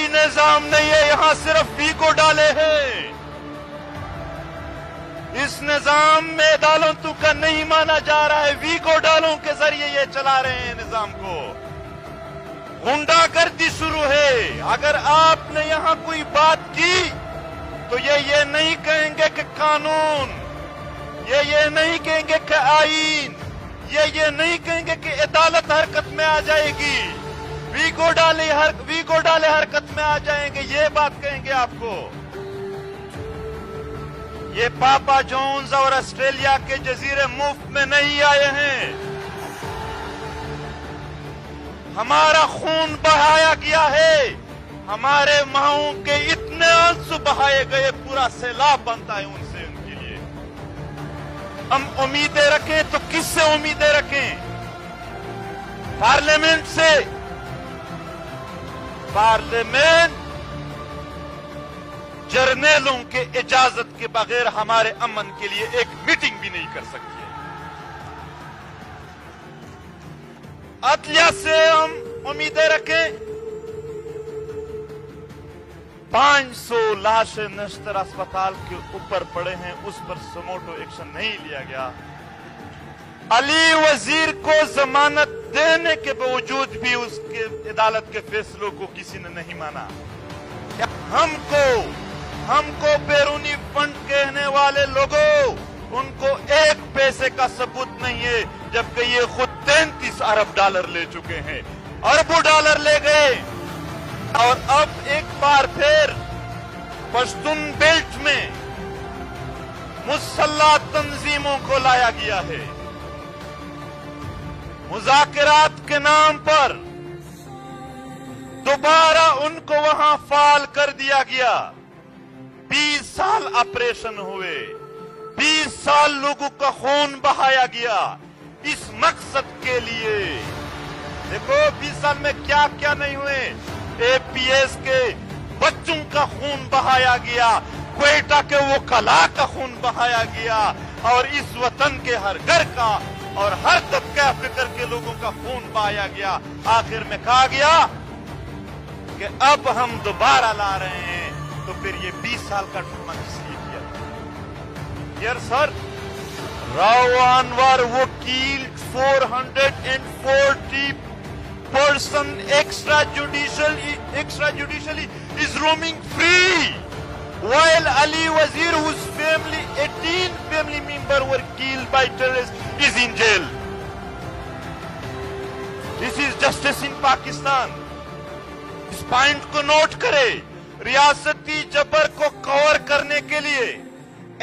کوئی نظام نہیں ہے، یہاں صرف ویگو ڈالے ہیں۔ اس نظام میں عدالتوں کا نہیں مانا جا رہا ہے، ویگو ڈالوں کے ذریعے یہ چلا رہے ہیں نظام کو۔ غنڈا گردی شروع ہے۔ اگر آپ نے یہاں کوئی بات کی تو یہ نہیں کہیں گے کہ قانون، یہ نہیں کہیں گے کہ آئین، یہ نہیں کہیں گے کہ عدالت حرکت میں آ جائے گی، ویگو ڈالے حرکت میں آ جائیں گے، یہ بات کہیں گے آپ کو۔ یہ پاپا جونز اور آسٹریلیا کے جزیرے مفت میں نہیں آئے ہیں۔ ہمارا خون بہایا گیا ہے، ہمارے ماؤں کے اتنے آنسو بہائے گئے، پورا سیلاب بنتا ہے ان سے، ان کے لیے۔ ہم امیدیں رکھیں تو کس سے امیدیں رکھیں؟ پارلیمنٹ سے؟ پارلیمنٹ جرنیلوں کے اجازت کے بغیر ہمارے امن کے لیے ایک میٹنگ بھی نہیں کر سکتی ہے۔ عدلیہ سے ہم امیدیں رکھیں، 500 لاشیں نشتر اسپتال کے اوپر پڑے ہیں، اس پر سموٹو ایکشن نہیں لیا گیا۔ علی وزیر کو ضمانت دینے کے باوجود بھی اس کے عدالت کے فیصلوں کو کسی نے نہیں مانا۔ ہم کو بیرونی فنڈ کہنے والے لوگوں، ان کو ایک پیسے کا ثبوت نہیں ہے، جبکہ یہ خود 33 ارب ڈالر لے چکے ہیں، اربوں ڈالر لے گئے۔ اور اب ایک بار پھر پشتون بیلٹ میں مسلح تنظیموں کو لایا گیا ہے، مذاکرات کے نام پر دوبارہ ان کو وہاں فعال کر دیا گیا۔ 20 سال آپریشن ہوئے، 20 سال لوگوں کا خون بہایا گیا اس مقصد کے لیے۔ دیکھو 20 سال میں کیا کیا نہیں ہوئے۔ اے پی ایس کے بچوں کا خون بہایا گیا، کوئٹہ کے وکلاء کا خون بہایا گیا، اور اس وطن کے ہر گھر کا اور ہر طبقہ فکر کے لوگوں کا خون بہایا گیا۔ آخر میں کہا گیا کہ اب ہم دوبارہ لا رہے ہیں، تو پھر یہ 20 سال کا ڈرامہ کس لیے کیا؟ یار سر، راؤ انور وکیل 440 person extrajudicially is roaming free, while Ali Wazir, whose 18 family members were killed by terrorists, is in jail. This is justice in Pakistan. اس پوائنٹ کو نوٹ کرے۔ ریاستی جبر کو کور کرنے کے لیے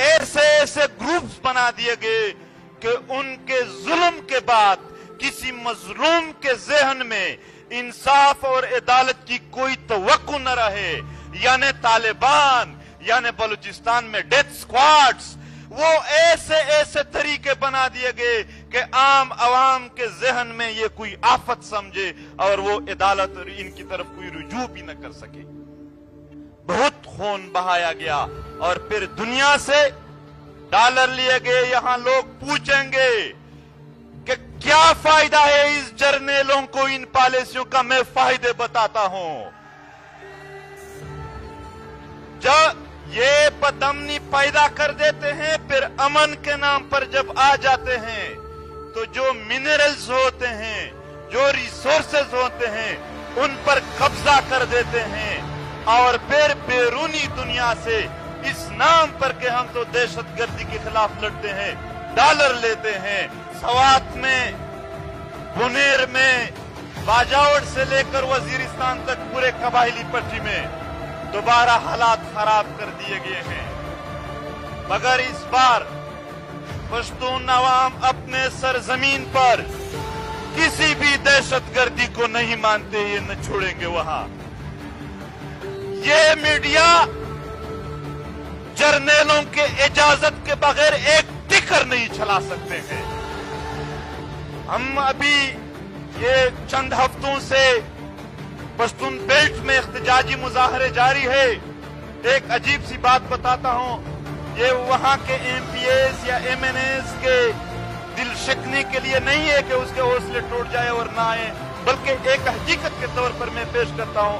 ایسے گروپس بنا دیے گئے کہ ان کے ظلم کے بعد کسی مظلوم کے ذہن میں انصاف اور عدالت کی کوئی توقع نہ رہے۔ یعنی طالبان، یعنی بلوچستان میں ڈیتھ سکواڈز، وہ ایسے طریقے بنا دیے گئے کہ عام عوام کے ذہن میں یہ کوئی آفت سمجھے اور وہ عدالت اور ان کی طرف کوئی رجوع بھی نہ کر سکے۔ بہت خون بہایا گیا، اور پھر دنیا سے ڈالر لیے گئے۔ یہاں لوگ پوچھیں گے کہ کیا فائدہ ہے اس جرنیلوں کو ان پالیسیوں کا؟ میں فائدے بتاتا ہوں۔ جب یہ بدامنی پیدا کر دیتے ہیں، پھر امن کے نام پر جب آ جاتے ہیں تو جو منرلز ہوتے ہیں، جو ریسورسز ہوتے ہیں، ان پر قبضہ کر دیتے ہیں، اور پھر بیرونی دنیا سے اس نام پر کہ ہم تو دہشت گردی کے خلاف لڑتے ہیں، ڈالر لیتے ہیں۔ سوات میں، بنیر میں، باجاوڑ سے لے کر وزیرستان تک پورے قبائلی پٹی میں دوبارہ حالات خراب کر دیے گئے ہیں، مگر اس بار پشتون عوام اپنے سرزمین پر کسی بھی دہشت گردی کو نہیں مانتے، یہ نہ چھوڑیں گے وہاں۔ یہ میڈیا جرنیلوں کے اجازت کے بغیر ایک ٹکر نہیں چلا سکتے ہیں۔ ہم ابھی یہ چند ہفتوں سے پشتون بیلٹ میں احتجاجی مظاہرے جاری ہے۔ ایک عجیب سی بات بتاتا ہوں، یہ وہاں کے ایم پی ایز یا ایم این ایز کے دل شکنی کے لیے نہیں ہے کہ اس کے حوصلے ٹوٹ جائے اور نہ آئے، بلکہ ایک حقیقت کے طور پر میں پیش کرتا ہوں۔